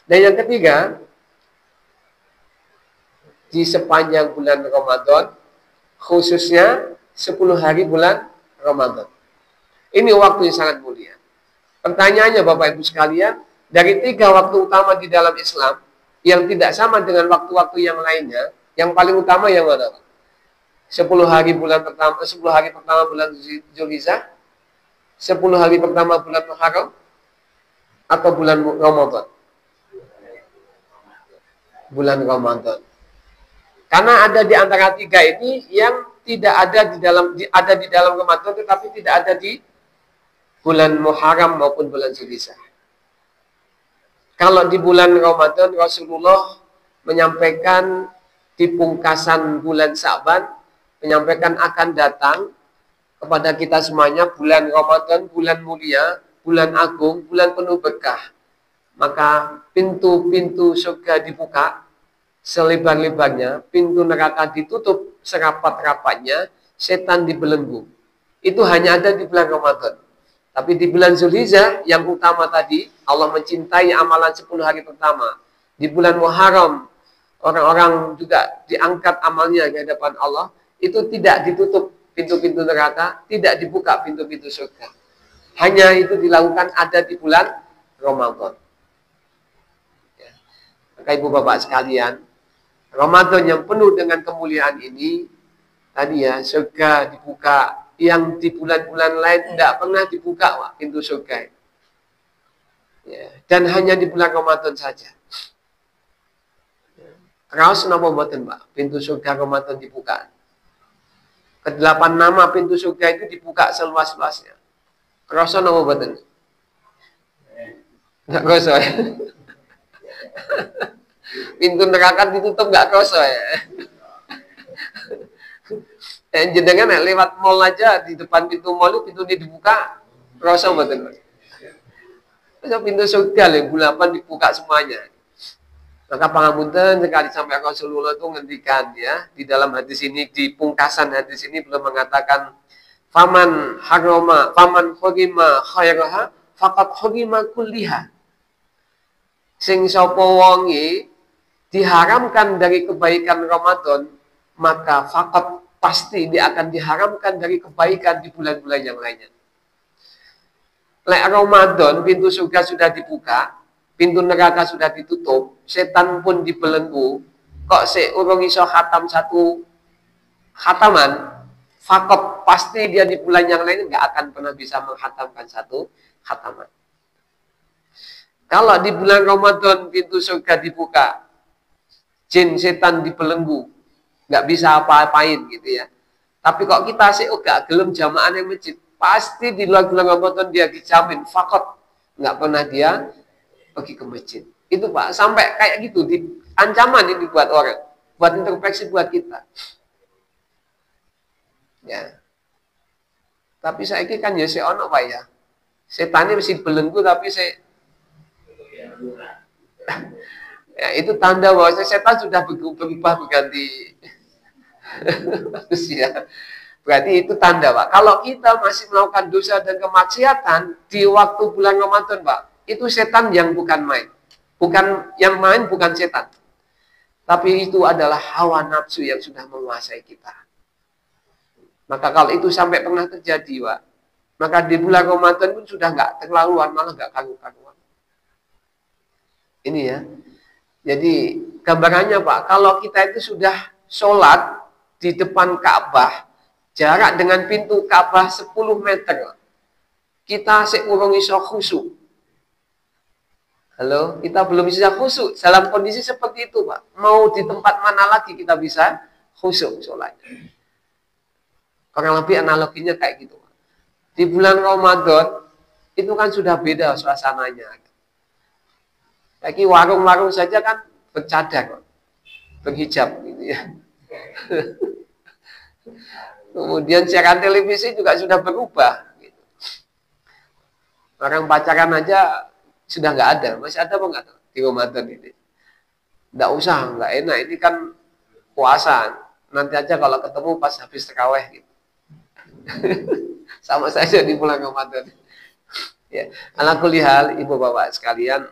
Dan yang ketiga, di sepanjang bulan Ramadan, khususnya 10 hari bulan Ramadan. Ini waktu yang sangat mulia. Pertanyaannya Bapak Ibu sekalian, dari 3 waktu utama di dalam Islam, yang tidak sama dengan waktu-waktu yang lainnya, yang paling utama yang mana? 10 hari bulan pertama, 10 hari pertama bulan Zulhijjah, 10 hari pertama bulan Muharram, atau bulan Ramadan? Bulan Ramadan. Karena ada di antara 3 ini yang tidak ada di dalam Ramadan, tetapi tidak ada di bulan Muharram maupun bulan Zulhijjah. Kalau di bulan Ramadan, Rasulullah menyampaikan di pungkasan bulan Sa'ban, menyampaikan akan datang kepada kita semuanya bulan Ramadan, bulan mulia, bulan agung, bulan penuh berkah. Maka pintu-pintu surga dibuka selebar-lebarnya, pintu neraka ditutup serapat-rapatnya, setan dibelenggu. Itu hanya ada di bulan Ramadan. Tapi di bulan Zulhijjah yang utama tadi, Allah mencintai amalan 10 hari pertama. Di bulan Muharram, orang-orang juga diangkat amalnya di hadapan Allah. Itu tidak ditutup pintu-pintu neraka, tidak dibuka pintu-pintu surga. Hanya itu dilakukan ada di bulan Ramadan. Ya. Maka ibu bapak sekalian, Ramadan yang penuh dengan kemuliaan ini, tadi ya, surga dibuka, yang di bulan-bulan lain tidak pernah dibuka pintu surga. Ya, dan hanya di bulan Ramadan saja. Raos napa mboten, Pak? Pintu surga Ramadan dibuka. Ke-8 nama pintu surga itu dibuka seluas-luasnya. Rasa napa mboten? Enggak rasa ya. Pintu neraka ditutup enggak rasa ya. Jenengan lewat mall aja, di depan pintu mall itu pintu ini dibuka, rasa mboten. Masa pintu surga lho bulan 8 dibuka semuanya. Maka pangapunten sekali sampai Rasulullah itu ngendikan ya, di dalam hadis ini, di pungkasan hadis ini belum mengatakan faman haroma, faman khurima khairaha faqad khurima kulliha. Sing sapa wonge diharamkan dari kebaikan Ramadan, maka faqad pasti dia akan diharamkan dari kebaikan di bulan-bulan yang lainnya. Lek Ramadan pintu surga sudah dibuka, pintu neraka sudah ditutup, setan pun dibelenggu, kok urung iso khatam satu khataman, fakot pasti dia di bulan yang lain nggak akan pernah bisa menghatamkan satu khataman. Kalau di bulan Ramadan pintu surga dibuka, jin setan dibelenggu, nggak bisa apa-apain gitu ya. Tapi kok kita sih gak gelem jamaah yang masjid, pasti di luar bulan Ramadan dia dijamin fakot nggak pernah dia pergi ke masjid. Itu Pak, sampai kayak gitu, di ancaman ini buat orang, buat introspeksi buat kita. Ya. Tapi saya kan ya si ono Pak ya. Setannya mesti belenggu tapi saya ya, itu tanda bahwa setan sudah berubah berganti manusia. Berarti itu tanda Pak. Kalau kita masih melakukan dosa dan kemaksiatan di waktu bulan Ramadan Pak, itu setan yang bukan main. Bukan yang main bukan setan. Tapi itu adalah hawa nafsu yang sudah menguasai kita. Maka kalau itu sampai pernah terjadi Pak, maka di bulan Ramadan pun sudah nggak terlaluan, malah nggak karu-karuan. Ini ya. Jadi gambarannya Pak, kalau kita itu sudah sholat di depan Ka'bah, jarak dengan pintu Ka'bah 10 meter, kita seurung iso khusyuk. Halo, kita belum bisa khusyuk dalam kondisi seperti itu Pak. Mau di tempat mana lagi kita bisa khusyuk sholatnya. Kurang lebih analoginya kayak gitu Pak. Di bulan Ramadan itu kan sudah beda suasananya. Lagi warung-warung saja kan bercadar, berhijab gitu ya. Kemudian siaran televisi juga sudah berubah. Gitu. Orang pacaran aja sudah nggak ada, masih ada apa nggak di Ramadan ini? Nggak usah, nggak enak. Ini kan puasa. Nanti aja kalau ketemu pas habis tarawih gitu. Sama saja di bulan Ramadan. Ya, ala kulli hal, ibu bapak sekalian,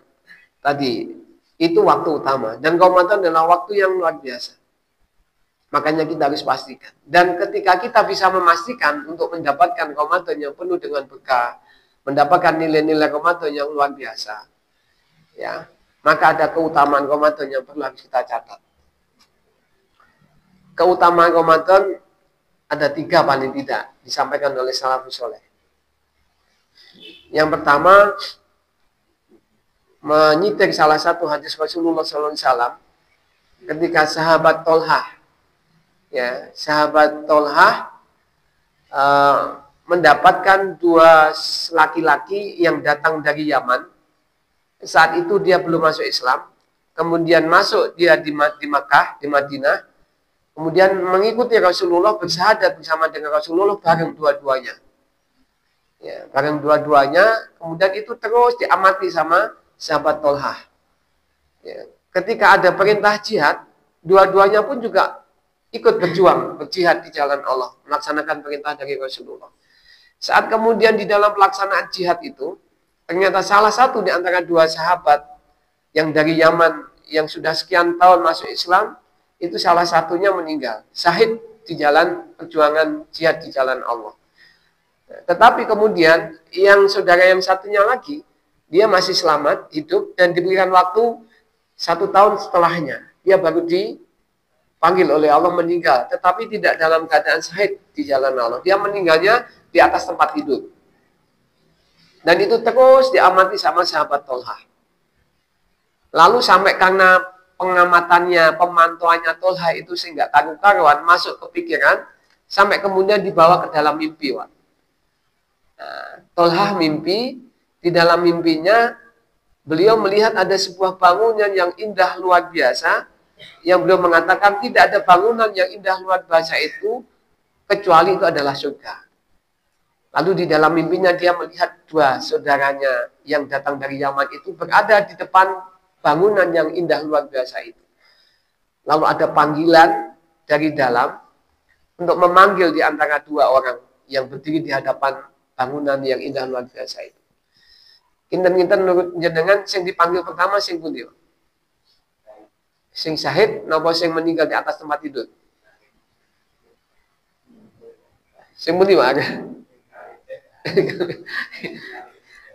tadi Itu waktu utama. Dan Ramadan adalah waktu yang luar biasa. Makanya kita harus pastikan. Dan ketika kita bisa memastikan untuk mendapatkan Ramadan yang penuh dengan berkah, mendapatkan nilai-nilai Ramadan yang luar biasa, ya, maka ada keutamaan Ramadan yang perlu harus kita catat. Keutamaan Ramadan ada 3 paling tidak disampaikan oleh salafus soleh. Yang pertama, menyitir salah satu hadis Rasulullah SAW ketika sahabat Tolhah, ya, sahabat Tolhah mendapatkan 2 laki-laki yang datang dari Yaman. Saat itu dia belum masuk Islam, kemudian masuk dia di Makkah, di Madinah, kemudian mengikuti Rasulullah, bersahadat bersama dengan Rasulullah bareng dua-duanya. Ya, bareng dua-duanya, kemudian itu terus diamati sama sahabat Tolhah. Ya, ketika ada perintah jihad, dua-duanya pun juga ikut berjuang, berjihad di jalan Allah, melaksanakan perintah dari Rasulullah. Saat kemudian di dalam pelaksanaan jihad itu, ternyata salah satu di antara 2 sahabat yang dari Yaman, yang sudah sekian tahun masuk Islam, itu salah satunya meninggal, syahid di jalan perjuangan jihad di jalan Allah. Tetapi kemudian yang saudara yang satunya lagi, dia masih selamat, hidup, dan diberikan waktu 1 tahun setelahnya. Dia baru dipanggil oleh Allah meninggal, tetapi tidak dalam keadaan syahid di jalan Allah. Dia meninggalnya di atas tempat tidur. Dan itu terus diamati sama sahabat Tolhah. Lalu sampai karena pengamatannya, pemantauannya Tolhah itu sehingga karu-karuan, masuk ke pikiran, sampai kemudian dibawa ke dalam mimpi. Nah, Tolhah mimpi, di dalam mimpinya beliau melihat ada sebuah bangunan yang indah luar biasa, yang beliau mengatakan tidak ada bangunan yang indah luar biasa itu kecuali itu adalah surga. Lalu di dalam mimpinya dia melihat 2 saudaranya yang datang dari Yaman itu berada di depan bangunan yang indah luar biasa itu. Lalu ada panggilan dari dalam untuk memanggil di antara 2 orang yang berdiri di hadapan bangunan yang indah luar biasa itu. Kinten-kinten menurut jenengan sing dipanggil pertama sing pundi? Sing syahid napa sing meninggal di atas tempat tidur? Sing pundi, Pak?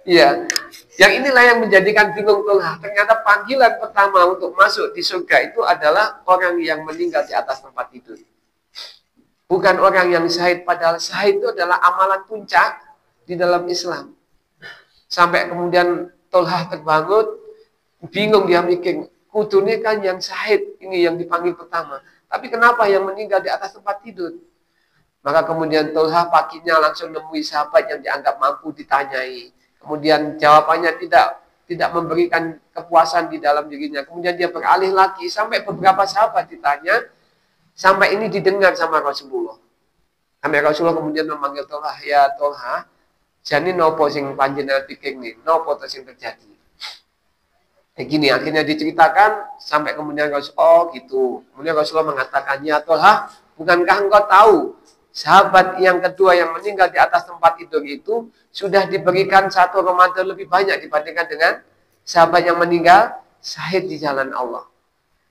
Iya, yang inilah yang menjadikan bingung Tolhah. Ternyata panggilan pertama untuk masuk di surga itu adalah orang yang meninggal di atas tempat tidur. Bukan orang yang syahid, padahal syahid itu adalah amalan puncak di dalam Islam. Sampai kemudian Tolhah terbangun, bingung dia mikir, kudune kan yang syahid ini yang dipanggil pertama. Tapi kenapa yang meninggal di atas tempat tidur? Maka kemudian Tolhah paginya langsung nemui sahabat yang dianggap mampu ditanyai. Kemudian jawabannya tidak memberikan kepuasan di dalam dirinya. Kemudian dia beralih lagi sampai beberapa sahabat ditanya, sampai ini didengar sama Rasulullah. Sampai Rasulullah kemudian memanggil Tolhah, ya Tolhah, jani nopo sing panjenengan pikir nih, nopo to sing terjadi. Gini, akhirnya diceritakan sampai kemudian Rasulullah, oh gitu. Kemudian Rasulullah mengatakan, ya Tolhah, bukankah engkau tahu sahabat yang kedua yang meninggal di atas tempat tidur itu sudah diberikan 1 Ramadan lebih banyak dibandingkan dengan sahabat yang meninggal syahid di jalan Allah.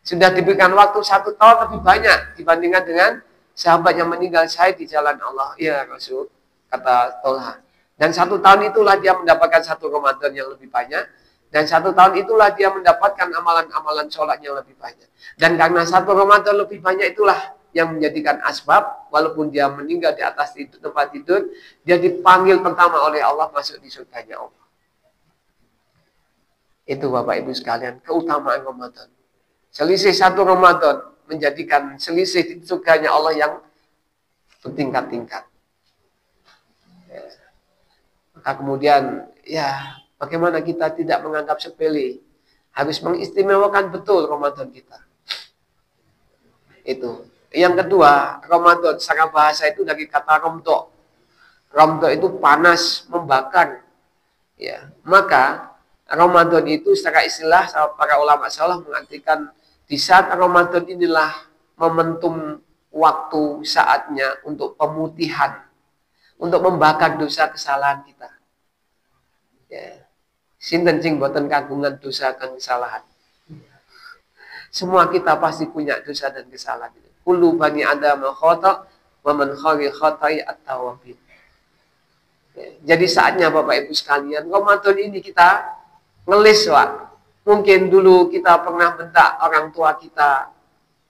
Sudah diberikan waktu 1 tahun lebih banyak dibandingkan dengan sahabat yang meninggal syahid di jalan Allah. Iya Rasul, kata Tolhah. Dan 1 tahun itulah dia mendapatkan 1 Ramadan yang lebih banyak. Dan 1 tahun itulah dia mendapatkan amalan-amalan sholat yang lebih banyak. Dan karena 1 Ramadan lebih banyak itulah yang menjadikan asbab, walaupun dia meninggal di atas tempat tidur, dia dipanggil pertama oleh Allah masuk di surganya Allah. Itu Bapak Ibu sekalian, keutamaan Ramadan. Selisih 1 Ramadan menjadikan selisih di surganya Allah yang bertingkat-tingkat. Ya. Maka kemudian, ya bagaimana kita tidak menganggap sepele, harus mengistimewakan betul Ramadan kita. Itu. Yang kedua, Ramadan secara bahasa itu dari kata romdo. Romdo itu panas, membakar. Ya, maka Ramadan itu secara istilah para ulama salaf mengartikan di saat Ramadan inilah momentum waktu saatnya untuk pemutihan, untuk membakar dosa kesalahan kita. Ya. Sinten sing boten kagungan dosa kan kesalahan. Semua kita pasti punya dosa dan kesalahan. Kullu bani Adam khata' wa man khari khata'i at-tawwabin. Jadi saatnya Bapak Ibu sekalian, Ramadan ini kita ngelis, Pak. Mungkin dulu kita pernah bentak orang tua kita,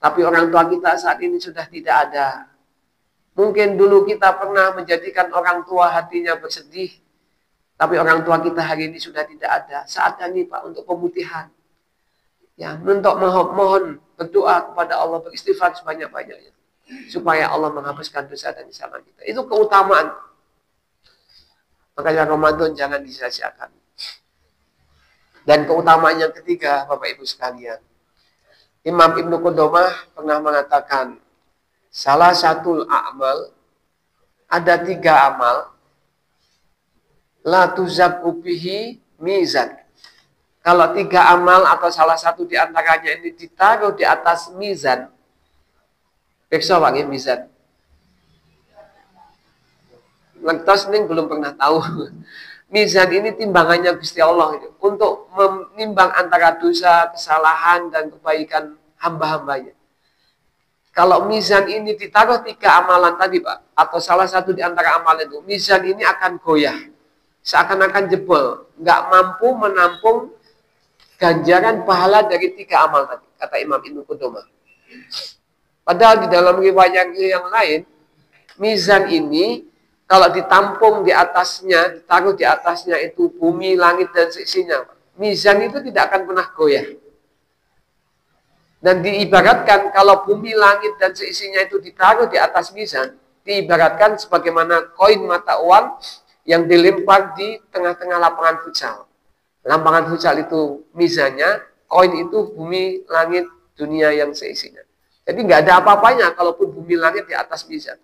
tapi orang tua kita saat ini sudah tidak ada. Mungkin dulu kita pernah menjadikan orang tua hatinya bersedih, tapi orang tua kita hari ini sudah tidak ada. Saatnya nih Pak untuk pemutihan. Ya, untuk mohon berdoa kepada Allah, beristighfar sebanyak-banyaknya supaya Allah menghapuskan dosa dan kesalahan kita. Itu keutamaan. Makanya Ramadan jangan disia-siakan. Dan keutamaan yang ketiga, Bapak Ibu sekalian, Imam Ibnu Qudamah pernah mengatakan, salah satu amal, ada 3 amal, la tuzakku bihi mizan. Kalau 3 amal atau salah satu di antaranya ini ditaruh di atas mizan, periksa Pak, mizan. Lentos ini belum pernah tahu. Mizan ini timbangannya Gusti Allah itu, untuk menimbang antara dosa, kesalahan, dan kebaikan hamba-hambanya. Kalau mizan ini ditaruh 3 amalan tadi Pak, atau salah satu di antara amalan itu, mizan ini akan goyah, seakan-akan jebol, nggak mampu menampung ganjaran pahala dari 3 amal tadi, kata Imam Ibnu Qudamah. Padahal di dalam riwayat yang lain, mizan ini kalau ditampung di atasnya, ditaruh di atasnya itu bumi, langit, dan seisinya, mizan itu tidak akan pernah goyah. Dan diibaratkan kalau bumi, langit, dan seisinya itu ditaruh di atas mizan, diibaratkan sebagaimana koin mata uang yang dilempar di tengah-tengah lapangan futsal. Lapangan futsal itu mizannya, koin itu bumi, langit, dunia yang seisinya. Jadi nggak ada apa-apanya kalaupun bumi, langit di atas mizan.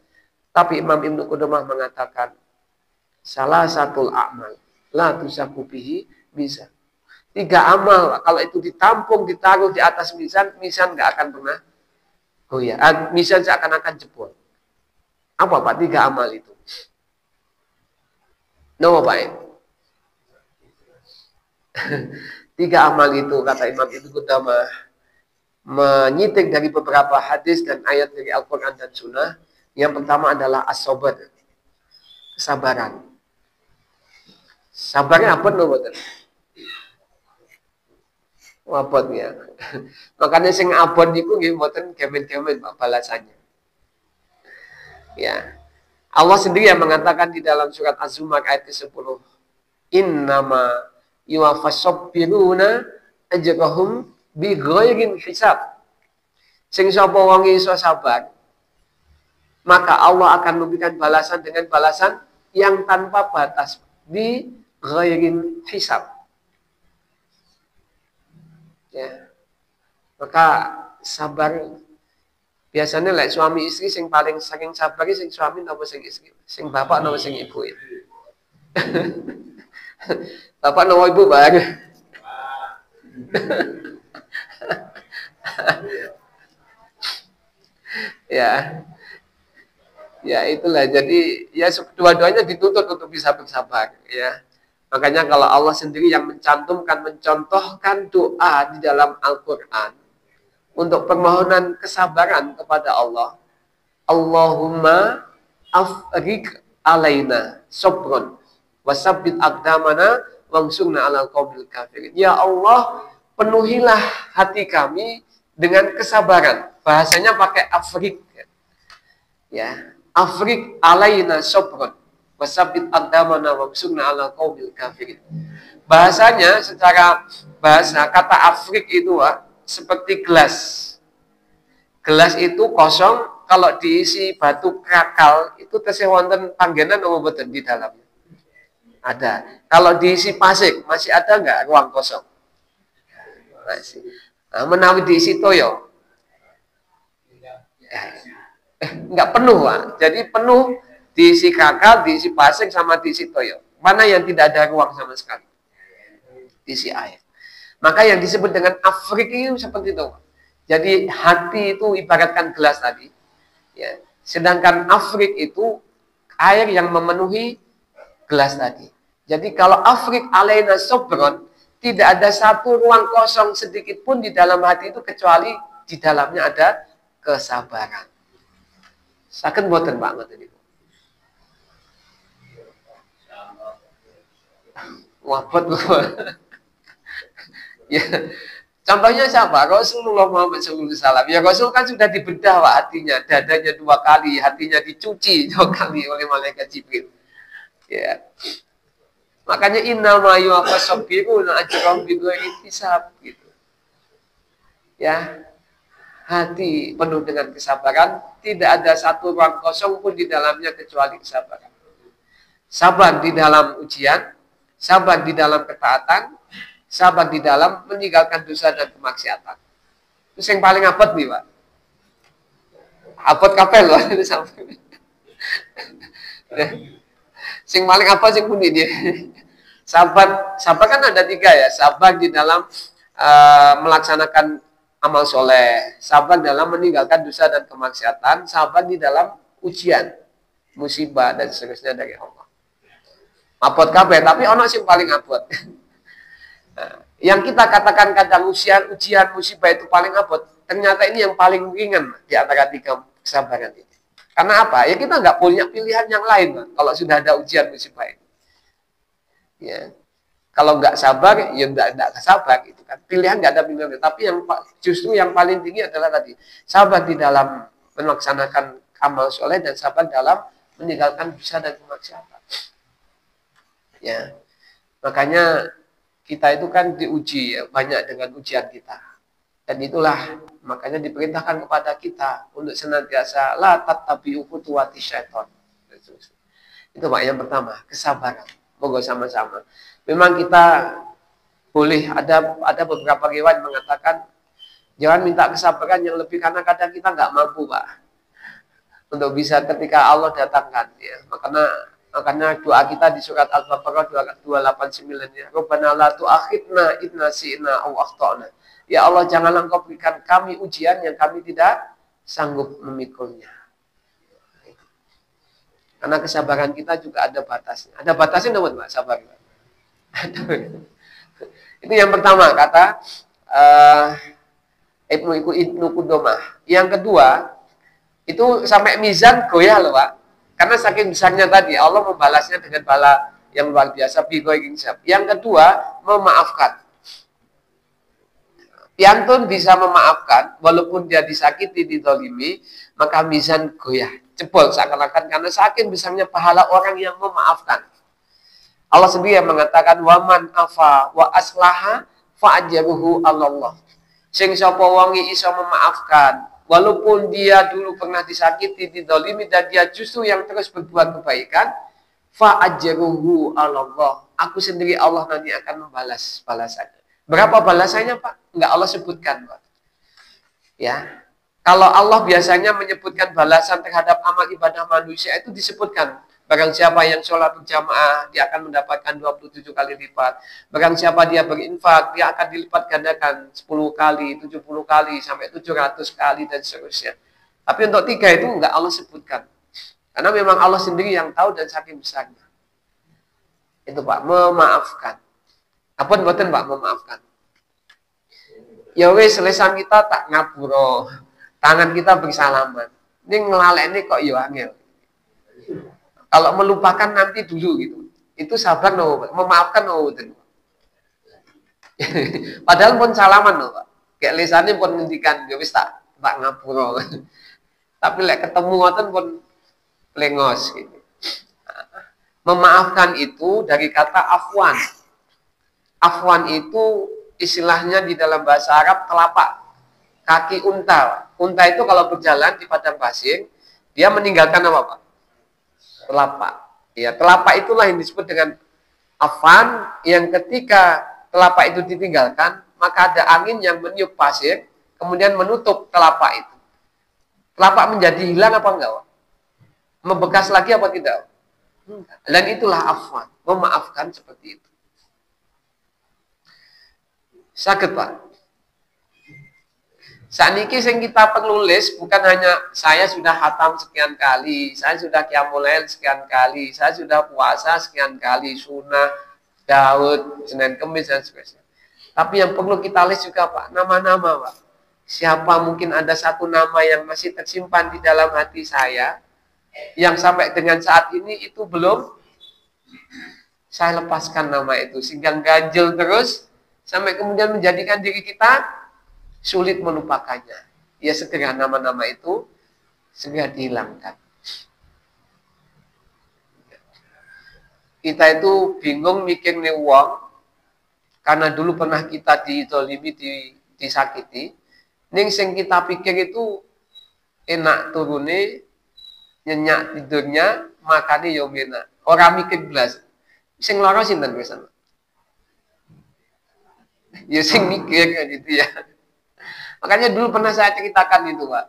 Tapi Imam Ibnu Qudamah mengatakan, salah satu amal, la tusaku bihi mizan. 3 amal, kalau itu ditampung, ditaruh di atas mizan, mizan nggak akan pernah goyah. Mizan seakan-akan jebol. Apa Pak 3 amal itu? No Pak. 3 amal itu, kata Imam Ibnu Qudamah, menyitik dari beberapa hadis dan ayat dari Al-Quran dan Sunnah. Yang pertama adalah as-sabar, kesabaran. Sabarnya apa no betul? Wabot ya. Makanya sing abon niku nggih mboten gemen-gemen Pak balasannya. Ya. Allah sendiri yang mengatakan di dalam surat Az-Zumar ayat ke-10, innama yuwaffas-sabbiruna ajrahum bighairin hisab. Sing sapa wong iso sabar, maka Allah akan memberikan balasan dengan balasan yang tanpa batas, bi ghairin hisab. Ya. Maka sabar, biasanya like suami istri sing paling saking sabar sing suami napa sing istri, sing bapak napa sing ibu ya. Bapak napa ibu Bang? Ya. Ya itulah, jadi ya dua-duanya dituntut untuk bisa bersabar ya. Makanya kalau Allah sendiri yang mencontohkan doa di dalam Al-Quran untuk permohonan kesabaran kepada Allah, Allahumma afrik alaina sabron wasabbit aqdamana wansurna 'alal qaumil kafirin. Ya Allah, penuhilah hati kami dengan kesabaran. Bahasanya pakai afrik ya. Afrik alaina sabron wasabbit aqdamana wansurna 'alal qaumil kafirin. Bahasanya secara bahasa kata afrik itu seperti gelas. Gelas itu kosong, kalau diisi batu krakal itu tesih wonten panggenan apa mboten di dalamnya? Ada. Kalau diisi pasir masih ada enggak ruang kosong? Masih. Nah, menawi diisi toyo. Enggak penuh, Pak. Jadi penuh diisi kakak, diisi pasir, sama diisi toyo. Mana yang tidak ada ruang sama sekali? Diisi air. Maka yang disebut dengan afrik itu seperti itu. Jadi hati itu ibaratkan gelas tadi. Ya. Sedangkan afrik itu air yang memenuhi gelas tadi. Jadi kalau afrik alaina sobron, tidak ada satu ruang kosong sedikit pun di dalam hati itu kecuali di dalamnya ada kesabaran. Saken boten Pak ngoten niku. Wabot ya. Contohnya siapa? Rasulullah Muhammad SAW. Ya Rasul kan sudah dibedah Pak hatinya, dadanya 2 kali, hatinya dicuci 2 kali oleh malaikat Jibril. Ya. Makanya innama yuwaffas sabiruna ajrahum bighairi hisab gitu. Ya. Hati penuh dengan kesabaran, tidak ada satu ruang kosong pun di dalamnya kecuali kesabaran. Sabar di dalam ujian, sabar di dalam ketaatan, sabar di dalam meninggalkan dosa dan kemaksiatan. Itu yang paling abot nih Pak. Abot kapel loh. Sing paling apa sing pundi dia? Sabar kan ada 3 ya. Sabar di dalam melaksanakan amal soleh, sabar dalam meninggalkan dosa dan kemaksiatan, sabar di dalam ujian, musibah dan seterusnya dari Allah. Abot kabeh, tapi ono sing paling abot. Yang kita katakan kadang ujian musibah itu paling abot, ternyata ini yang paling ringan di antara 3 kesabaran ini. Karena apa? Ya kita nggak punya pilihan yang lain, Pak, kalau sudah ada ujian musibah ini. Ya. Kalau nggak sabar, ya nggak sabar gitu kan. Pilihan nggak ada pilihan. Tapi justru yang paling tinggi adalah tadi sabar di dalam melaksanakan amal soleh dan sabar dalam meninggalkan dosa dan kemaksiatan. Ya, makanya kita itu kan diuji ya, banyak dengan ujian kita. Dan itulah makanya diperintahkan kepada kita untuk senantiasa la tattabi'u khutuwati syaiton. Itu Pak yang pertama, kesabaran. Moga sama-sama. Memang kita boleh ada beberapa riwayat mengatakan jangan minta kesabaran yang lebih karena kadang kita nggak mampu Pak untuk bisa ketika Allah datangkan ya. Makanya doa kita di surat Al-Baqarah 289 ya. Rabbana la tu'akhidna in nasi'na aw akhtana. Ya Allah janganlah Engkau berikan kami ujian yang kami tidak sanggup memikulnya. Karena kesabaran kita juga ada batasnya. Ada batasnya enggak Pak sabar? Itu yang pertama kata Ibnu Qudamah. Yang kedua itu sampai mizan goyah loh Pak. Karena saking besarnya tadi Allah membalasnya dengan bala yang luar biasa. Yang kedua memaafkan. Piantun bisa memaafkan walaupun dia disakiti, didolimi, maka mizan goyah, jebol seakan-akan karena saking besarnya pahala orang yang memaafkan. Allah sendiri yang mengatakan waman afa wa aslaha fa ajruhu Allah. Sing sapa wonge iso memaafkan walaupun dia dulu pernah disakiti, didolimi dan dia justru yang terus berbuat kebaikan, fa ajruhu Allah. Aku sendiri Allah nanti akan membalas balasannya. Berapa balasannya Pak? Enggak Allah sebutkan Pak. Ya. Kalau Allah biasanya menyebutkan balasan terhadap amal ibadah manusia itu disebutkan. Barang siapa yang sholat berjamaah, dia akan mendapatkan 27 kali lipat. Barang siapa dia berinfak, dia akan dilipat gandakan 10 kali, 70 kali, sampai 700 kali, dan seterusnya. Tapi untuk 3 itu enggak Allah sebutkan. Karena memang Allah sendiri yang tahu dan saking besarnya. Itu Pak, memaafkan. Apa buatan Pak, memaafkan. Ya wes, lesan kita tak ngapuro. Tangan kita bersalaman. Ini ngelalek ini kok ya angel. Kalau melupakan nanti dulu gitu. Itu sabar no, memaafkan no. Padahal pun salaman no, Pak. Kayak lesannya pun ngendikan, ya wis tak ngapuro. Tapi lek ketemu ngoten pun lengos gitu. Memaafkan itu dari kata afwan. Afwan itu istilahnya di dalam bahasa Arab telapak kaki unta. Unta itu kalau berjalan di padang pasir, dia meninggalkan apa Pak? Telapak. Ya, telapak itulah yang disebut dengan afwan, yang ketika telapak itu ditinggalkan, maka ada angin yang meniup pasir, kemudian menutup telapak itu. Telapak menjadi hilang apa enggak, Pak? Membekas lagi apa tidak? Dan itulah afwan, memaafkan seperti itu. Sakit Pak. Saat ini yang kita penulis bukan hanya saya sudah hatam sekian kali, saya sudah qiyamul lail sekian kali, saya sudah puasa sekian kali, sunnah, Daud, Senin Kemis dan sebagainya. Tapi yang perlu kita list juga Pak, nama-nama Pak. Siapa mungkin ada satu nama yang masih tersimpan di dalam hati saya, yang sampai dengan saat ini itu belum saya lepaskan nama itu, sehingga ganjel terus, sampai kemudian menjadikan diri kita sulit melupakannya. Ya segera nama-nama itu segera dihilangkan. Kita itu bingung mikir nih wong, karena dulu pernah kita dizalimi, disakiti. Ning sing kita pikir itu enak turune, nyenyak tidurnya, makannya yo enak. Orang mikir belas. Sing lara sinten pisan? Ya sing mikir gitu ya. Makanya dulu pernah saya ceritakan itu, Pak.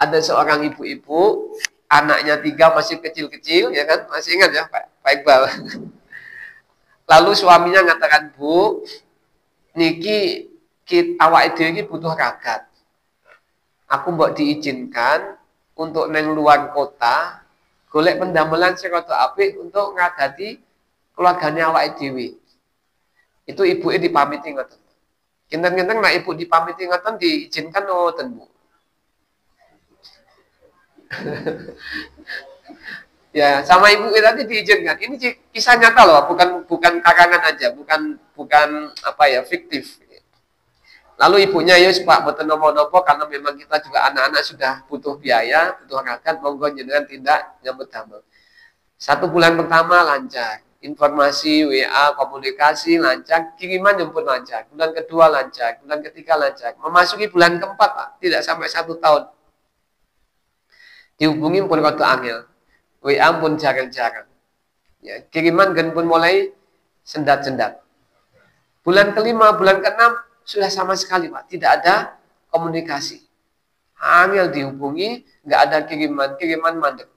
Ada seorang ibu-ibu, anaknya 3 masih kecil-kecil, ya kan? Masih ingat ya, Pak Iqbal. Lalu suaminya ngatakan, "Bu, niki awak dhewe iki butuh ragat. Aku mbok diizinkan untuk neng luar kota golek pendamelan sing rada apik untuk ngadati keluargane awake dhewe." Itu ibuke dipamiti ngoten. Kinten-kinten nek ibu dipamiti ngoten diizinkan ngoten, Bu. Ya, sama ibu tadi diizinkan. Ini kisah nyata loh, bukan karangan aja, bukan apa ya, fiktif. Lalu ibunya, "Yus Pak, boten nopo-nopo karena memang kita juga anak-anak sudah butuh biaya, butuh ragat, monggo jenengan tindak nyambut damel." 1 bulan pertama lancar, informasi, WA, komunikasi lancar, kiriman jemput lancar. Bulan kedua lancar, bulan ketiga lancar. Memasuki bulan keempat, Pak, tidak sampai 1 tahun. Dihubungi pun rada angel. WA pun jarang-jarang. Ya, kiriman gen pun mulai sendat-sendat. Bulan kelima, bulan keenam sudah sama sekali, Pak, tidak ada komunikasi. Angel dihubungi, nggak ada kiriman mandek.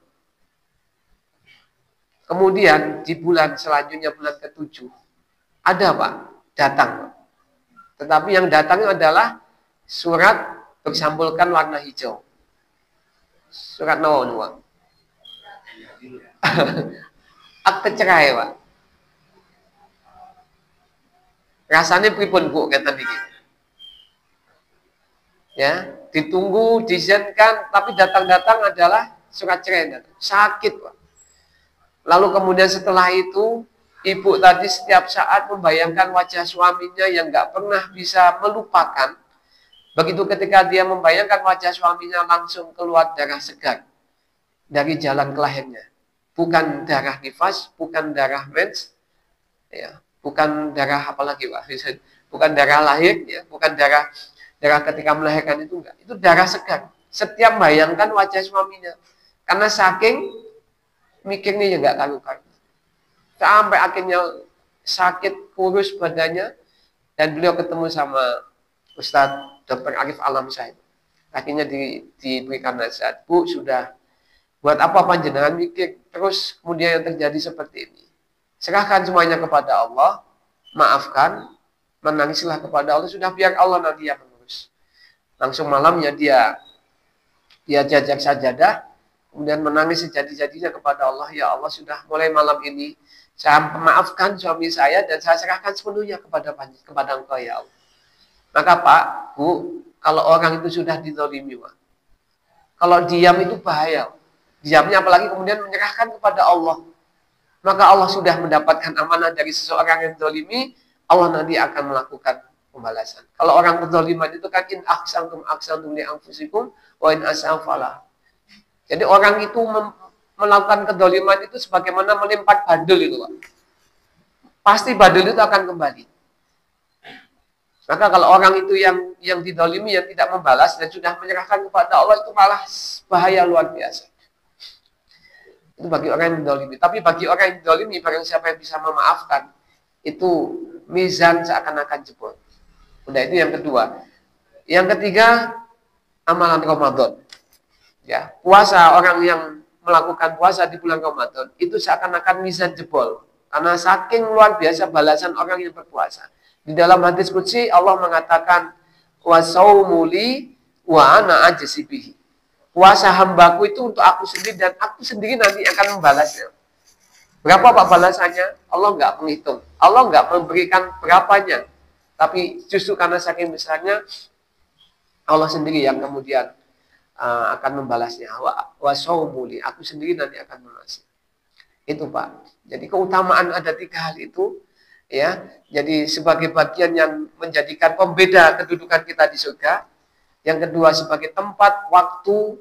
Kemudian di bulan selanjutnya, bulan ke-7, ada Pak, datang. Tetapi yang datang adalah surat bersambolkan warna hijau. Surat nawa. Akte cerai, Pak. Rasanya pripun Bu kata niki. Ya, ditunggu, diizinkan, tapi datang-datang adalah surat cerai. Sakit, Pak. Lalu kemudian setelah itu, ibu tadi setiap saat membayangkan wajah suaminya yang nggak pernah bisa melupakan. Begitu ketika dia membayangkan wajah suaminya, langsung keluar darah segar dari jalan kelahirannya. Bukan darah nifas, bukan darah mens, ya. Bukan darah apa lagi, Pak? Bukan darah lahir, ya, bukan darah ketika melahirkan itu enggak. Itu darah segar. Setiap bayangkan wajah suaminya. Karena saking mikirnya ya enggak karu-karu. Sampai akhirnya sakit, kurus badannya, dan beliau ketemu sama Ustadz Dr. Arif Alam Syahid. Akhirnya diberikan nasihat, "Bu, sudah. Buat apa panjenengan mikir terus kemudian yang terjadi seperti ini? Serahkan semuanya kepada Allah, maafkan, menangislah kepada Allah, sudah biar Allah nanti yang mengurus." Langsung malamnya dia jajak sajadah, kemudian menangis sejadi-jadinya kepada Allah, "Ya Allah, sudah mulai malam ini saya maafkan suami saya dan saya serahkan sepenuhnya kepada Engkau, ya Allah." Maka Pak, Bu, kalau orang itu sudah dizalimi, Pak, kalau diam itu bahaya. Diamnya apalagi kemudian menyerahkan kepada Allah. Maka Allah sudah mendapatkan amanah dari seseorang yang zalimi, Allah nanti akan melakukan pembalasan. Kalau orang kezaliman itu kan in aksantum li anfusikum wa in asafala. Jadi orang itu melakukan kezaliman itu sebagaimana melempar badul itu, Pak. Pasti badul itu akan kembali. Maka kalau orang itu yang dizalimi, yang tidak membalas dan sudah menyerahkan kepada Allah, itu malah bahaya luar biasa. Itu bagi orang yang mendolimi. Tapi bagi orang yang mendolimi, barang siapa yang bisa memaafkan, itu mizan seakan-akan jebol. Udah, itu yang kedua. Yang ketiga, amalan Ramadan. Ya, puasa, orang yang melakukan puasa di bulan Ramadan, itu seakan-akan mizan jebol. Karena saking luar biasa balasan orang yang berpuasa. Di dalam hadis qudsi, Allah mengatakan, "Wasaumuli li wa ana ajzi bihi." Puasa hambaku itu untuk aku sendiri dan aku sendiri nanti akan membalasnya. Berapa Pak balasannya? Allah nggak menghitung. Allah nggak memberikan berapanya. Tapi justru karena saking besarnya, Allah sendiri yang kemudian akan membalasnya. Wa saumuli, aku sendiri nanti akan membalasnya. Itu Pak. Jadi keutamaan ada 3 hal itu, ya. Jadi sebagai bagian yang menjadikan pembeda kedudukan kita di surga. Yang kedua sebagai tempat waktu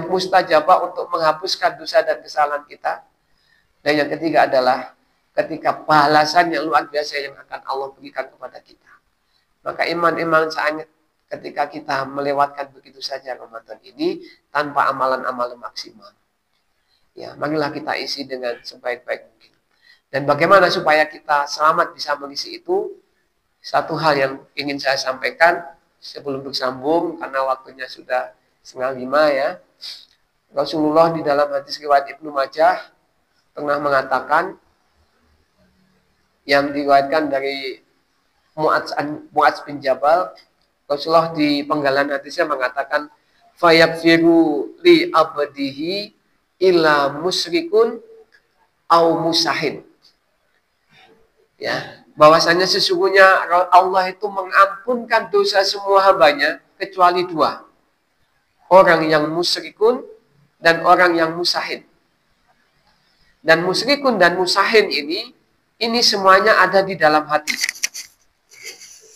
mustajabah untuk menghapuskan dosa dan kesalahan kita. Dan yang ketiga adalah ketika balasan yang luar biasa yang akan Allah berikan kepada kita. Maka iman sangat ketika kita melewatkan begitu saja Ramadan ini tanpa amalan-amalan maksimal. Ya, marilah kita isi dengan sebaik-baik mungkin. Dan bagaimana supaya kita selamat bisa mengisi itu? Satu hal yang ingin saya sampaikan sebelum bersambung karena waktunya sudah 4:30 ya. Rasulullah di dalam hadis riwayat Ibnu Majah pernah mengatakan, yang diriwayatkan dari Mu'adz bin Jabal, Rasulullah di penggalan hadisnya mengatakan, fayakfiru li abdihi illa musyrikun au musahin. Ya, bahwasanya sesungguhnya Allah itu mengampunkan dosa semua hambanya kecuali 2. Orang yang musyrikun dan orang yang musahin. Dan musyrikun dan musahin ini semuanya ada di dalam hati.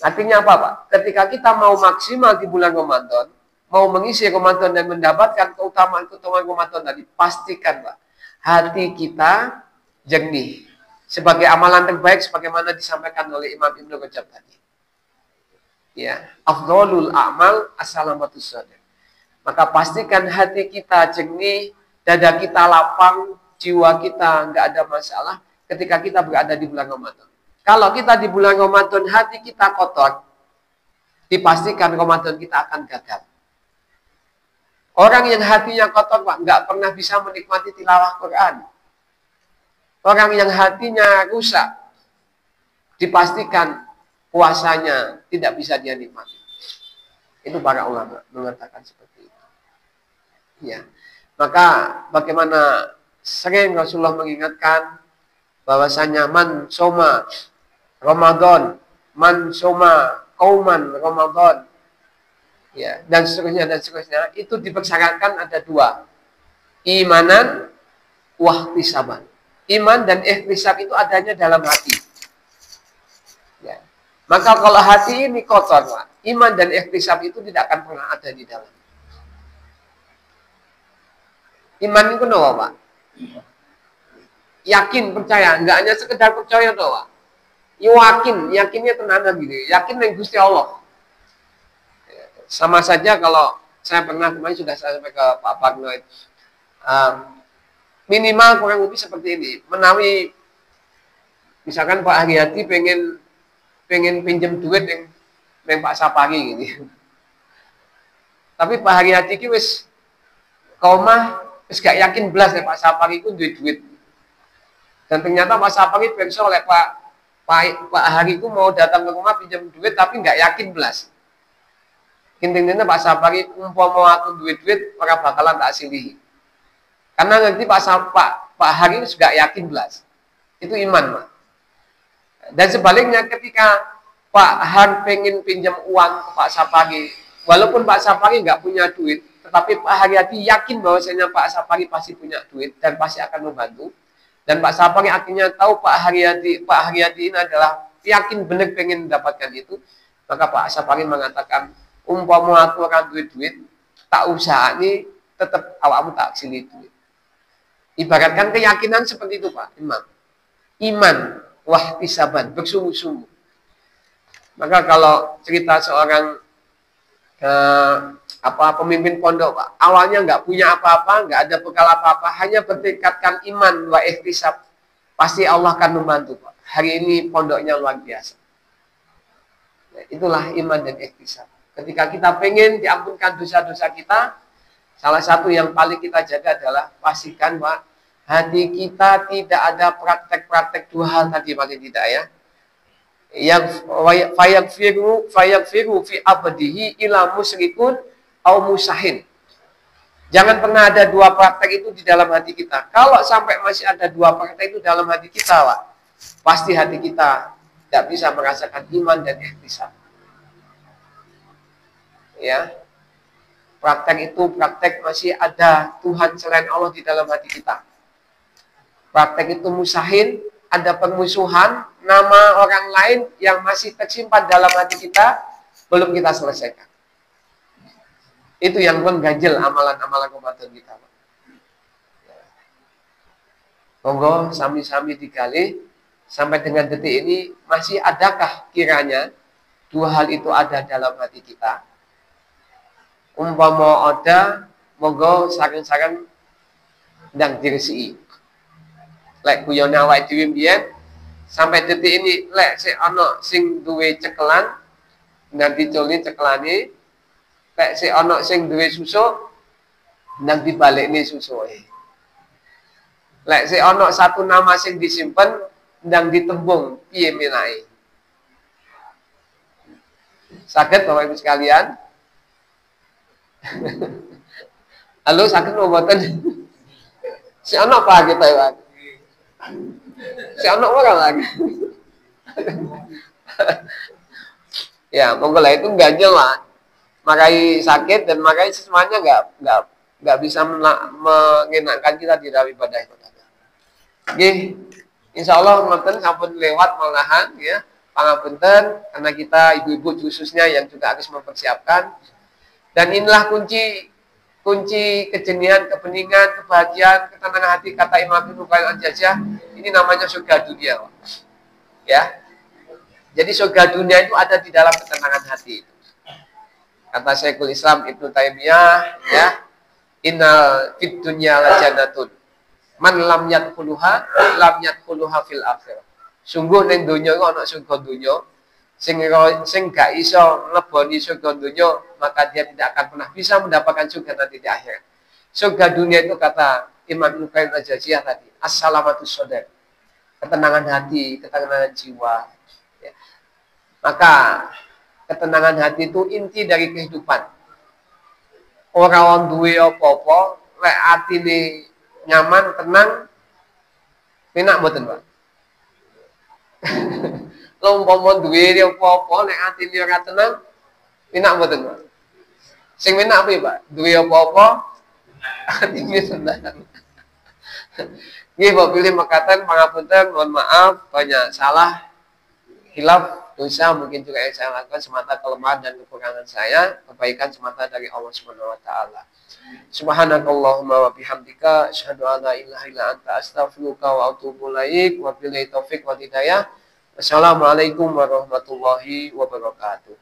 Artinya apa Pak? Ketika kita mau maksimal di bulan Ramadan, mau mengisi Ramadan dan mendapatkan keutamaan-keutamaan Ramadan tadi, pastikan Pak, hati kita jernih. Sebagai amalan terbaik sebagaimana disampaikan oleh Imam Ibnu Rajab tadi. Ya, afdhalul a'mal as-salamatus sadr. Maka pastikan hati kita jernih, dada kita lapang, jiwa kita nggak ada masalah ketika kita berada di bulan Ramadan. Kalau kita di bulan Ramadan hati kita kotor, dipastikan Ramadan kita akan gagal. Orang yang hatinya kotor Pak, nggak pernah bisa menikmati tilawah Quran. Orang yang hatinya rusak, dipastikan puasanya tidak bisa dia nikmati. Itu para ulama mengatakan seperti itu. Ya, maka bagaimana sering Rasulullah mengingatkan bahwasanya man soma Ramadan, man soma qauman Ramadan, ya, dan seterusnya, itu dipersyaratkan ada 2. Imanan wahtisaban. Iman dan ihtisab itu adanya dalam hati. Ya. Maka kalau hati ini kotor, Pak, iman dan ihtisab itu tidak akan pernah ada di dalam. Iman itu apa, Pak? Yakin, percaya, enggak hanya sekedar percaya toh, Pak. Yakinnya tenanan gitu. Yakin dengan Gusti Allah. Sama saja kalau saya pernah kemarin sudah saya sampai ke Pak Parnoid. Minimal kurang lebih seperti ini. Menawi misalkan Pak Haryati pengen pinjam duit yang Pak Sapari gitu. Tapi Pak Haryati ki wis gak yakin belas ya Pak Sapari itu duit. Dan ternyata Pak Sapari perso oleh Pak Hari itu mau datang ke rumah pinjam duit tapi nggak yakin belas. Intinya Pak Sapari umpama aku duit orang bakalan tak silihi. Karena nanti Pak Hari itu juga yakin belas. Itu iman, Pak. Dan sebaliknya ketika Pak Har pengen pinjam uang ke Pak Sapari, walaupun Pak Sapari nggak punya duit, tetapi Pak Haryati yakin bahwasanya Pak Sapari pasti punya duit dan pasti akan membantu. Dan Pak Sapari akhirnya tahu Pak Haryati ini adalah yakin benar pengen mendapatkan itu, maka Pak Sapari mengatakan, umpama aku akan duit, tak usah ini tetap awakmu tak sili duit. Ibaratkan keyakinan seperti itu Pak Imam. Iman, wahtisaban, bersungguh-sungguh. Maka kalau cerita seorang pemimpin pondok Pak, awalnya nggak punya apa-apa, nggak ada bekal apa-apa, hanya bertingkatkan iman wa ihtisab, pasti Allah akan membantu Pak. Hari ini pondoknya luar biasa. Nah, itulah iman dan ihtisab. Ketika kita pengen diampunkan dosa-dosa kita, salah satu yang paling kita jaga adalah pastikan Pak, hati kita tidak ada praktek-praktek 2 hal tadi paling tidak ya. Yang fayakfiru fi abdihi ila musyrikun au musahin. Jangan pernah ada 2 praktek itu di dalam hati kita. Kalau sampai masih ada 2 praktek itu dalam hati kita, Pak, pasti hati kita tidak bisa merasakan iman dan ihtisab. Ya, praktek itu praktek masih ada Tuhan selain Allah di dalam hati kita. Praktek itu mustahil, ada permusuhan, nama orang lain yang masih tersimpan dalam hati kita, belum kita selesaikan. Itu yang mengganjil amalan-amalan Ramadan kita. Monggo sami-sami digali, sampai dengan detik ini, masih adakah kiranya dua hal itu ada dalam hati kita? Umpama ada, monggo saran-saran ndang diresi. Lek guyone awake dhewe mbiyen sampai detik ini lek sik ana sing duwe cekelan ndang diculi cekelane, lek sik ana sing duwe susu ndang dibalekne susuke. Lek sik ana satu nama sing disimpen ndang ditembung piye menake. Saged Bapak Ibu sekalian? Halo, sakit mau boten? Si anak apa kita ya? Si anak orang lagi. Ya, monggo lah itu ganjel lah. Makai sakit dan makai semuanya nggak bisa mengenakan kita di dalam ibadah itu. Oke, insya Allah nonton sampun lewat malahan ya. Pangapunten karena kita ibu-ibu khususnya yang juga harus mempersiapkan. Dan inilah kunci kejenian, kebeningan, kebahagiaan, ketenangan hati kata Imam Ibnu Qayyim al-Jauziyah. Ini namanya surga dunia. Ya. Jadi surga dunia itu ada di dalam ketenangan hati itu. Kata Syekhul Islam Ibnu Taimiyah, ya. Innal fid dunya lajannatun. Man lam yadkhuluha lam yadkhuluha fil akhirah. Sungguh ning donya iku ana surga dunya. Sing gak iso ngleboni surga dunia, maka dia tidak akan pernah bisa mendapatkan surga nanti di akhirat. Surga dunia itu kata Imam Ibnu Qayyim al-Jauziyah tadi, as-salamatus sadar. Ketenangan hati, ketenangan jiwa. Ya. Maka ketenangan hati itu inti dari kehidupan. Orang duwe apa-apa, lek atine nyaman, tenang, penak mboten, Pak? Lompomon duwe apa-apa nek atine ora tenang, penak mboten, Pak? Sing penak piye, Pak? Duwe apa-apa atine tenang. Nggih, Pak pilih mekaten pangapunten, mohon maaf banyak salah, hilaf, dosa mungkin juga yang saya lakukan semata kelemahan dan kekurangan saya, kebaikan semata dari Allah Subhanahu wa taala. Subhanakallahumma wa bihamdika asyhadu an la ilaha illa anta astaghfiruka wa atubu ilaik wa billahi taufik wal hidayah. Assalamualaikum warahmatullahi wabarakatuh.